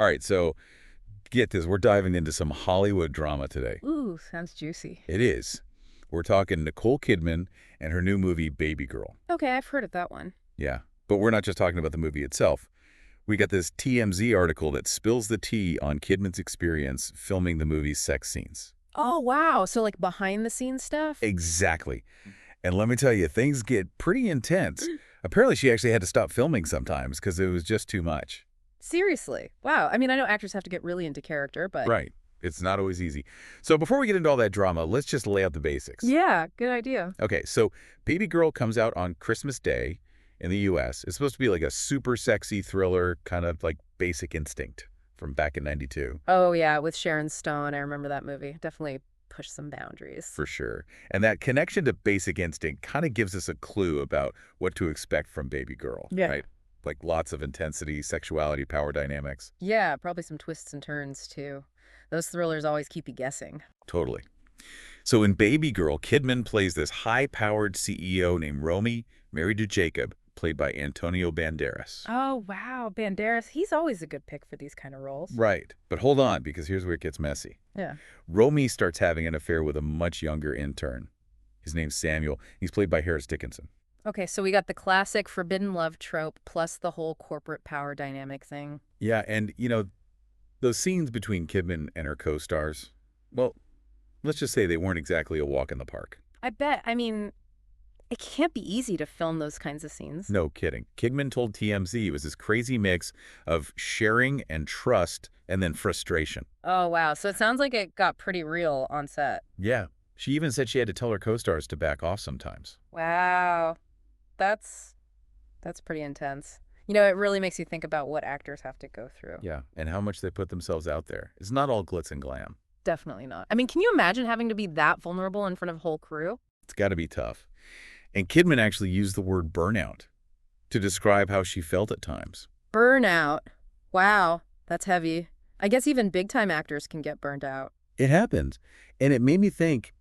All right, so get this. We're diving into some Hollywood drama today. Ooh, sounds juicy. It is. We're talking Nicole Kidman and her new movie, Babygirl. Okay, I've heard of that one. Yeah, but we're not just talking about the movie itself. We got this TMZ article that spills the tea on Kidman's experience filming the movie's sex scenes. Oh, wow. So like behind the scenes stuff? Exactly. And let me tell you, things get pretty intense. Apparently, she actually had to stop filming sometimes because it was just too much. Seriously. Wow. I mean, I know actors have to get really into character, but Right. It's not always easy. So before we get into all that drama, let's just lay out the basics. yeah, good idea. Okay, so Babygirl comes out on Christmas Day in the U.S. It's supposed to be like a super sexy thriller, kind of like Basic Instinct from back in '92. Oh, yeah, with Sharon Stone. I remember that movie. Definitely pushed some boundaries. For sure. And that connection to Basic Instinct kind of gives us a clue about what to expect from Babygirl, Yeah. right? Like lots of intensity, sexuality, power dynamics. Yeah, probably some twists and turns, too. Those thrillers always keep you guessing. Totally. So in Babygirl, Kidman plays this high-powered CEO named Romy, married to Jacob, played by Antonio Banderas. Oh, wow. Banderas, he's always a good pick for these kind of roles. Right. But hold on, because here's where it gets messy. Yeah. Romy starts having an affair with a much younger intern. His name's Samuel. He's played by Harris Dickinson. Okay, so we got the classic forbidden love trope plus the whole corporate power dynamic thing. Yeah, and, those scenes between Kidman and her co-stars, well, let's just say they weren't exactly a walk in the park. I bet. I mean, it can't be easy to film those kinds of scenes. No kidding. Kidman told TMZ it was this crazy mix of sharing and trust and then frustration. Oh, wow. So it sounds like it got pretty real on set. Yeah. She even said she had to tell her co-stars to back off sometimes. Wow. That's pretty intense. You know, it really makes you think about what actors have to go through. Yeah, and how much they put themselves out there. It's not all glitz and glam. Definitely not. I mean, can you imagine having to be that vulnerable in front of a whole crew? It's got to be tough. And Kidman actually used the word burnout to describe how she felt at times. Burnout. Wow. That's heavy. I guess even big-time actors can get burned out. It happens. And it made me think,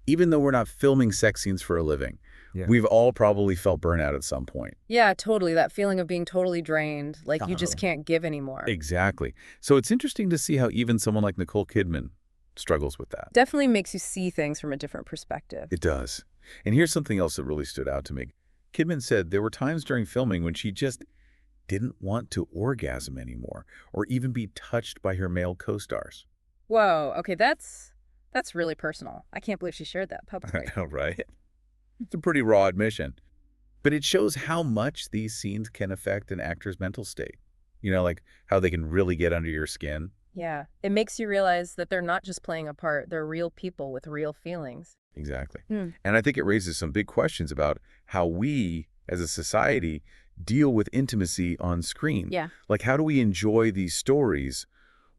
even though we're not filming sex scenes for a living, we've all probably felt burnout at some point. Yeah, totally. That feeling of being totally drained, like you just can't give anymore. Exactly. So it's interesting to see how even someone like Nicole Kidman struggles with that. Definitely makes you see things from a different perspective. It does. And here's something else that really stood out to me. Kidman said there were times during filming when she just didn't want to orgasm anymore or even be touched by her male co-stars. Whoa, okay, that's really personal. I can't believe she shared that publicly. I know, right? It's a pretty raw admission. But it shows how much these scenes can affect an actor's mental state. Like how they can really get under your skin. Yeah, it makes you realize that they're not just playing a part, they're real people with real feelings. Exactly. Hmm. And I think it raises some big questions about how we, as a society, deal with intimacy on screen. Yeah. Like, how do we enjoy these stories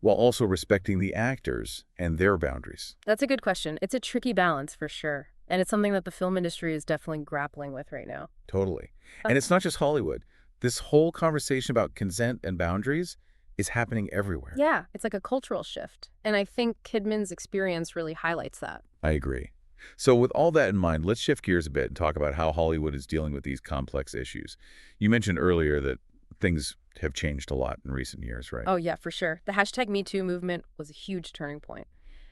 while also respecting the actors and their boundaries? That's a good question. It's a tricky balance for sure. And it's something that the film industry is definitely grappling with right now. Totally. And it's not just Hollywood. This whole conversation about consent and boundaries is happening everywhere. Yeah, it's like a cultural shift. And I think Kidman's experience really highlights that. I agree. So with all that in mind, let's shift gears a bit and talk about how Hollywood is dealing with these complex issues. You mentioned earlier that things have changed a lot in recent years, right? Oh, yeah, for sure. The #MeToo movement was a huge turning point.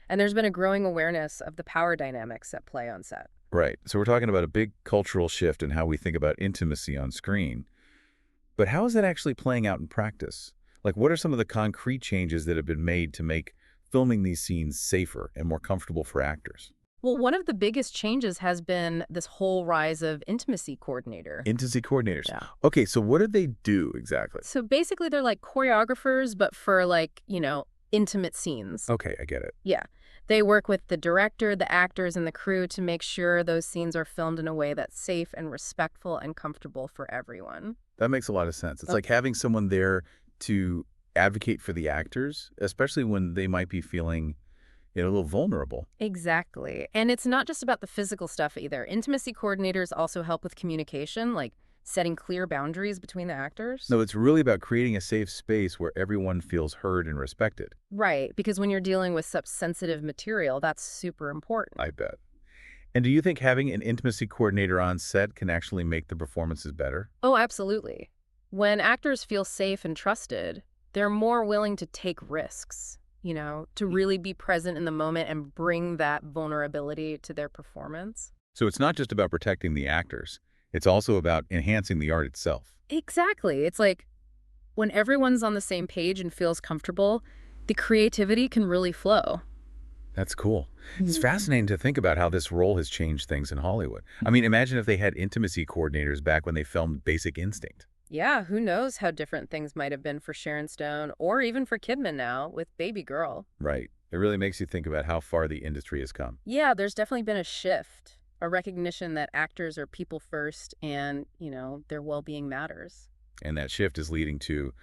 And there's been a growing awareness of the power dynamics at play on set. Right. So we're talking about a big cultural shift in how we think about intimacy on screen. But how is that actually playing out in practice? Like, what are some of the concrete changes that have been made to make filming these scenes safer and more comfortable for actors? Well, one of the biggest changes has been this whole rise of intimacy coordinator. Intimacy coordinators. Yeah. Okay, so what do they do exactly? So basically, they're like choreographers, but for intimate scenes. Okay, I get it. Yeah. They work with the director, the actors, and the crew to make sure those scenes are filmed in a way that's safe and respectful and comfortable for everyone. That makes a lot of sense. It's Okay. like having someone there to advocate for the actors, especially when they might be feeling a little vulnerable. Exactly. And it's not just about the physical stuff either. Intimacy coordinators also help with communication, like setting clear boundaries between the actors. No, it's really about creating a safe space where everyone feels heard and respected. Right, because when you're dealing with such sensitive material, that's super important. I bet. And do you think having an intimacy coordinator on set can actually make the performances better? Oh, absolutely. When actors feel safe and trusted, they're more willing to take risks, to really be present in the moment and bring that vulnerability to their performance. So it's not just about protecting the actors. It's also about enhancing the art itself. Exactly. It's like when everyone's on the same page and feels comfortable, the creativity can really flow. That's cool. It's fascinating to think about how this role has changed things in Hollywood. I mean, imagine if they had intimacy coordinators back when they filmed Basic Instinct. Yeah, who knows how different things might have been for Sharon Stone or even for Kidman now with Babygirl. Right. It really makes you think about how far the industry has come. Yeah, there's definitely been a shift, a recognition that actors are people first and, their well-being matters. And that shift is leading to,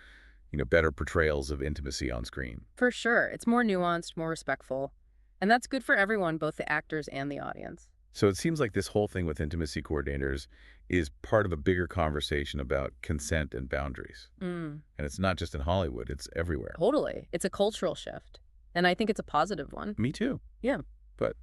better portrayals of intimacy on screen. For sure. It's more nuanced, more respectful. And that's good for everyone, both the actors and the audience. So it seems like this whole thing with intimacy coordinators is part of a bigger conversation about consent and boundaries. Mm, And it's not just in Hollywood, it's everywhere. totally. It's a cultural shift. And I think it's a positive one. Me too. Yeah. But,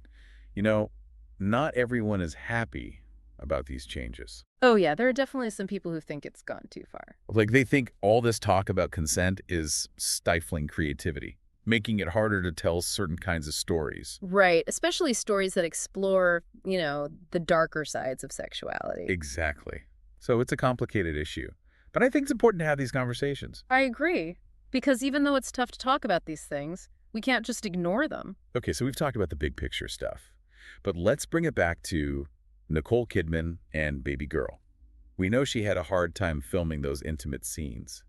not everyone is happy about these changes. Oh, yeah. There are definitely some people who think it's gone too far. Like they think all this talk about consent is stifling creativity, making it harder to tell certain kinds of stories. Right. Especially stories that explore, the darker sides of sexuality. Exactly. So it's a complicated issue. But I think it's important to have these conversations. I agree. Because even though it's tough to talk about these things, we can't just ignore them. Okay, so we've talked about the big picture stuff. But let's bring it back to Nicole Kidman and Babygirl. We know she had a hard time filming those intimate scenes.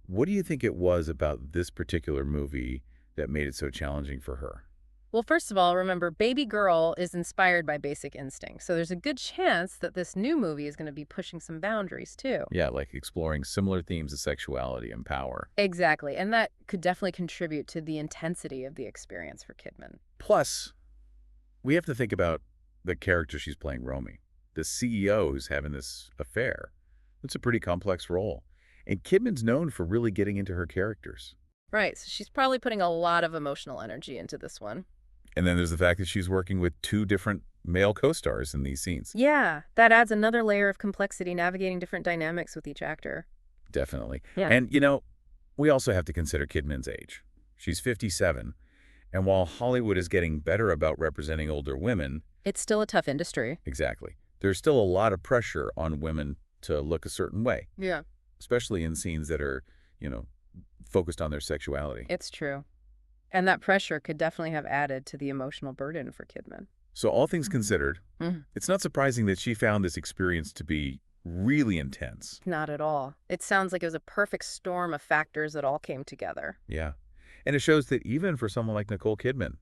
What do you think it was about this particular movie that made it so challenging for her? Well, first of all, remember, Babygirl is inspired by Basic Instinct. So there's a good chance that this new movie is going to be pushing some boundaries, too. Yeah, like exploring similar themes of sexuality and power. Exactly. And that could definitely contribute to the intensity of the experience for Kidman. Plus, we have to think about the character she's playing, Romy, the CEO who's having this affair. It's a pretty complex role. And Kidman's known for really getting into her characters. Right. So she's probably putting a lot of emotional energy into this one. And then there's the fact that she's working with two different male co-stars in these scenes. Yeah, that adds another layer of complexity, navigating different dynamics with each actor. Definitely. Yeah. And, we also have to consider Kidman's age. She's 57. And while Hollywood is getting better about representing older women, It's still a tough industry. exactly, there's still a lot of pressure on women to look a certain way, Yeah. especially in scenes that are, focused on their sexuality. It's true. And that pressure could definitely have added to the emotional burden for Kidman. So all things considered, Mhm. it's not surprising that she found this experience to be really intense. Not at all. It sounds like it was a perfect storm of factors that all came together. Yeah. And it shows that even for someone like Nicole Kidman,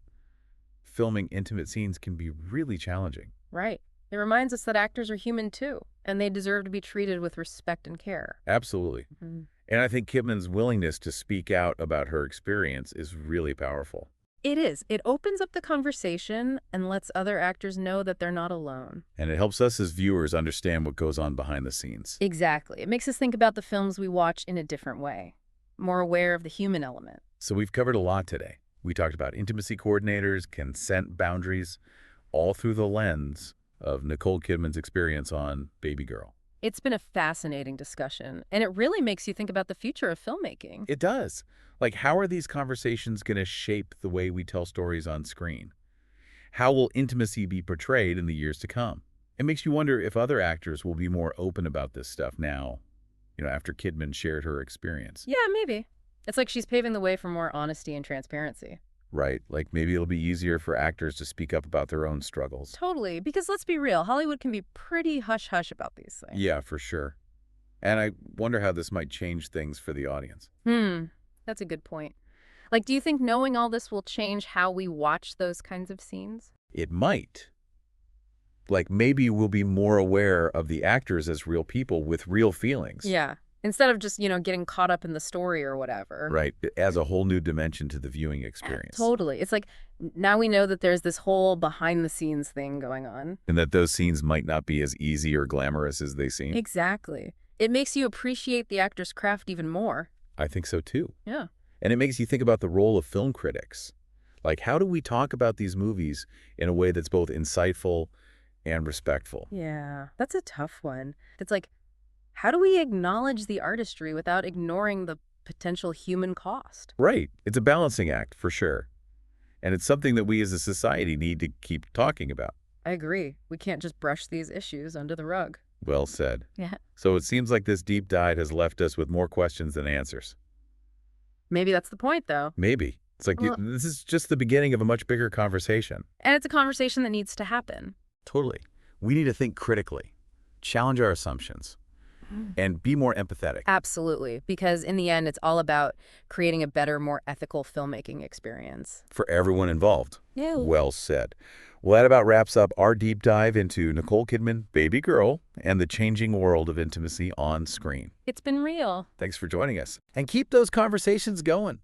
filming intimate scenes can be really challenging. Right. It reminds us that actors are human too, and they deserve to be treated with respect and care. Absolutely. Mhm. And I think Kidman's willingness to speak out about her experience is really powerful. It is. It opens up the conversation and lets other actors know that they're not alone. And it helps us as viewers understand what goes on behind the scenes. Exactly. It makes us think about the films we watch in a different way, more aware of the human element. So we've covered a lot today. We talked about intimacy coordinators, consent boundaries, all through the lens of Nicole Kidman's experience on Babygirl. It's been a fascinating discussion, and it really makes you think about the future of filmmaking. It does. Like, how are these conversations going to shape the way we tell stories on screen? How will intimacy be portrayed in the years to come? It makes you wonder if other actors will be more open about this stuff now, after Kidman shared her experience. Yeah, maybe. It's like she's paving the way for more honesty and transparency. Right. Like maybe it'll be easier for actors to speak up about their own struggles. Totally, because let's be real, Hollywood can be pretty hush-hush about these things. Yeah, for sure. And I wonder how this might change things for the audience. That's a good point. Like, do you think knowing all this will change how we watch those kinds of scenes? It might. Like maybe we'll be more aware of the actors as real people with real feelings. Yeah. Instead of just, getting caught up in the story or whatever. Right. It adds a whole new dimension to the viewing experience. Totally. It's like now we know that there's this whole behind-the-scenes thing going on. And that those scenes might not be as easy or glamorous as they seem. Exactly. It makes you appreciate the actor's craft even more. I think so too. Yeah. And it makes you think about the role of film critics. Like, how do we talk about these movies in a way that's both insightful and respectful? Yeah, that's a tough one. It's like, How do we acknowledge the artistry without ignoring the potential human cost? Right. It's a balancing act, for sure. And it's something that we as a society need to keep talking about. I agree. We can't just brush these issues under the rug. Well said. Yeah. So it seems like this deep dive has left us with more questions than answers. Maybe that's the point, though. Maybe. It's like Well, this is just the beginning of a much bigger conversation. and it's a conversation that needs to happen. Totally. We need to think critically, challenge our assumptions, and be more empathetic. Absolutely. Because in the end, it's all about creating a better, more ethical filmmaking experience. For everyone involved. Yeah. Well said. Well, that about wraps up our deep dive into Nicole Kidman, Babygirl, and the changing world of intimacy on screen. It's been real. Thanks for joining us. And keep those conversations going.